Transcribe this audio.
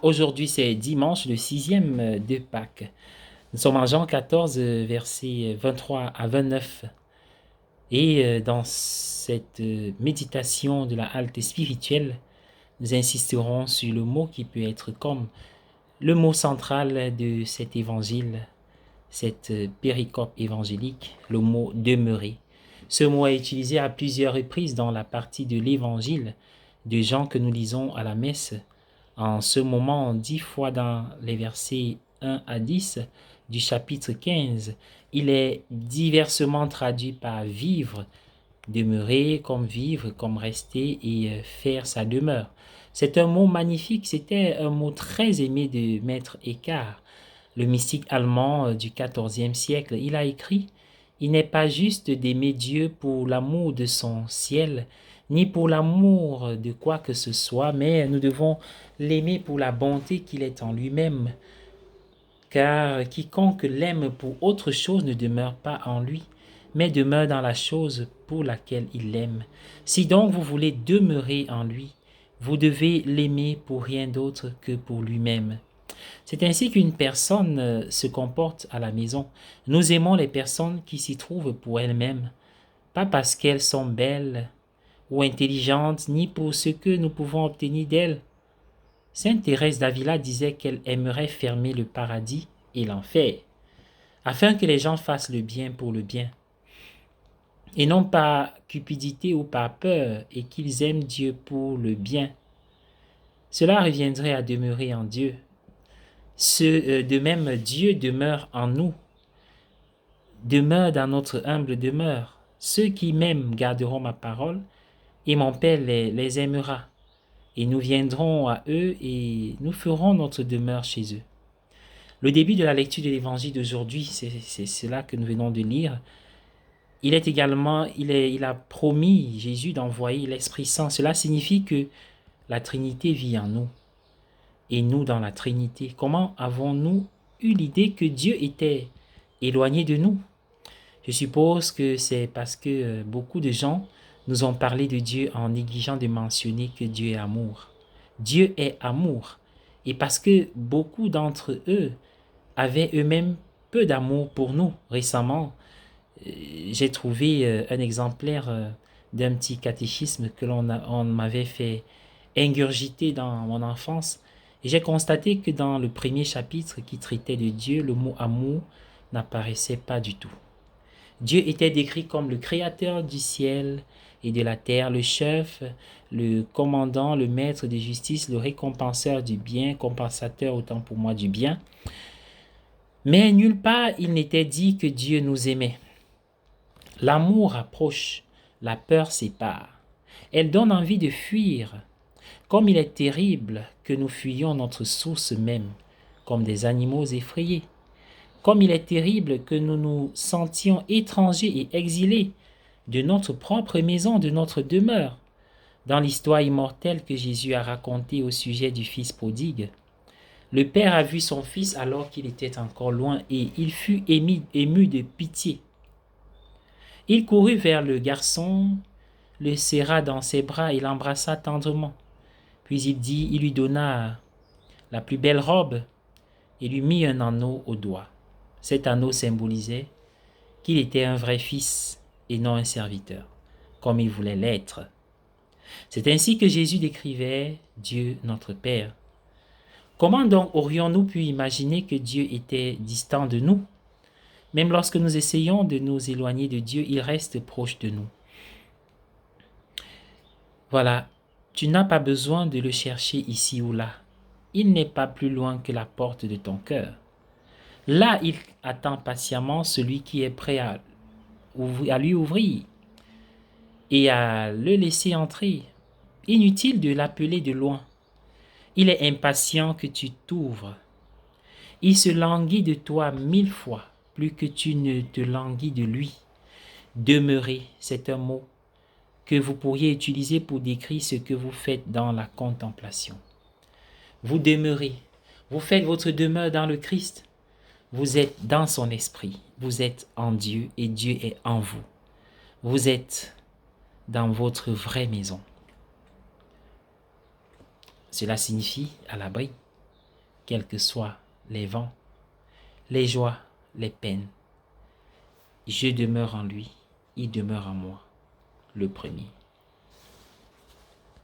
Aujourd'hui, c'est dimanche, le sixième de Pâques. Nous sommes en Jean 14, versets 23 à 29. Et dans cette méditation de la halte spirituelle, nous insisterons sur le mot qui peut être comme le mot central de cet évangile, cette péricope évangélique, le mot demeurer. Ce mot est utilisé à plusieurs reprises dans la partie de l'évangile de Jean que nous lisons à la messe. En ce moment, 10 fois dans les versets 1 à 10 du chapitre 15, il est diversement traduit par vivre, demeurer comme rester et faire sa demeure. C'est un mot magnifique, c'était un mot très aimé de Maître Eckhart, le mystique allemand du XIVe siècle. Il a écrit: il n'est pas juste d'aimer Dieu pour l'amour de son ciel, ni pour l'amour de quoi que ce soit, mais nous devons l'aimer pour la bonté qu'il est en lui-même. Car quiconque l'aime pour autre chose ne demeure pas en lui, mais demeure dans la chose pour laquelle il l'aime. Si donc vous voulez demeurer en lui, vous devez l'aimer pour rien d'autre que pour lui-même. C'est ainsi qu'une personne se comporte à la maison. Nous aimons les personnes qui s'y trouvent pour elles-mêmes, pas parce qu'elles sont belles ou intelligentes, ni pour ce que nous pouvons obtenir d'elles. Sainte Thérèse d'Avila disait qu'elle aimerait fermer le paradis et l'enfer, afin que les gens fassent le bien pour le bien, et non par cupidité ou par peur, et qu'ils aiment Dieu pour le bien. Cela reviendrait à demeurer en Dieu. De même, Dieu demeure en nous, demeure dans notre humble demeure. Ceux qui m'aiment garderont ma parole, et mon Père les aimera. Et nous viendrons à eux et nous ferons notre demeure chez eux. Le début de la lecture de l'évangile d'aujourd'hui, c'est cela que nous venons de lire. Il a promis, Jésus, d'envoyer l'Esprit Saint. Cela signifie que la Trinité vit en nous et nous dans la Trinité. Comment avons-nous eu l'idée que Dieu était éloigné de nous? Je suppose que c'est parce que beaucoup de gens nous ont parlé de Dieu en négligeant de mentionner que Dieu est amour. Dieu est amour. Et parce que beaucoup d'entre eux avaient eux-mêmes peu d'amour pour nous. Récemment, j'ai trouvé un exemplaire d'un petit catéchisme que on m'avait fait ingurgiter dans mon enfance. Et j'ai constaté que dans le premier chapitre qui traitait de Dieu, le mot amour n'apparaissait pas du tout. Dieu était décrit comme le créateur du ciel et de la terre, le chef, le commandant, le maître de justice, le récompenseur du bien, compensateur autant pour moi du bien. Mais nulle part il n'était dit que Dieu nous aimait. L'amour rapproche, la peur sépare. Elle donne envie de fuir. Comme il est terrible que nous fuyions notre source même, comme des animaux effrayés. Comme il est terrible que nous nous sentions étrangers et exilés de notre propre maison, de notre demeure. Dans l'histoire immortelle que Jésus a racontée au sujet du fils prodigue, le père a vu son fils alors qu'il était encore loin et il fut ému de pitié. Il courut vers le garçon, le serra dans ses bras et l'embrassa tendrement. Puis il lui donna la plus belle robe et lui mit un anneau au doigt. Cet anneau symbolisait qu'il était un vrai fils et non un serviteur, comme il voulait l'être. C'est ainsi que Jésus décrivait Dieu notre Père. Comment donc aurions-nous pu imaginer que Dieu était distant de nous? Même lorsque nous essayons de nous éloigner de Dieu, il reste proche de nous. Voilà, tu n'as pas besoin de le chercher ici ou là. Il n'est pas plus loin que la porte de ton cœur. Là, il attend patiemment celui qui est prêt à lui ouvrir et à le laisser entrer. Inutile de l'appeler de loin. Il est impatient que tu t'ouvres. Il se languit de toi 1000 fois, plus que tu ne te languis de lui. Demeurer, c'est un mot que vous pourriez utiliser pour décrire ce que vous faites dans la contemplation. Vous demeurez, vous faites votre demeure dans le Christ. Vous êtes dans son esprit, vous êtes en Dieu et Dieu est en vous. Vous êtes dans votre vraie maison. Cela signifie à l'abri. quels que soient les vents, les joies, les peines. Je demeure en lui, il demeure en moi, le premier.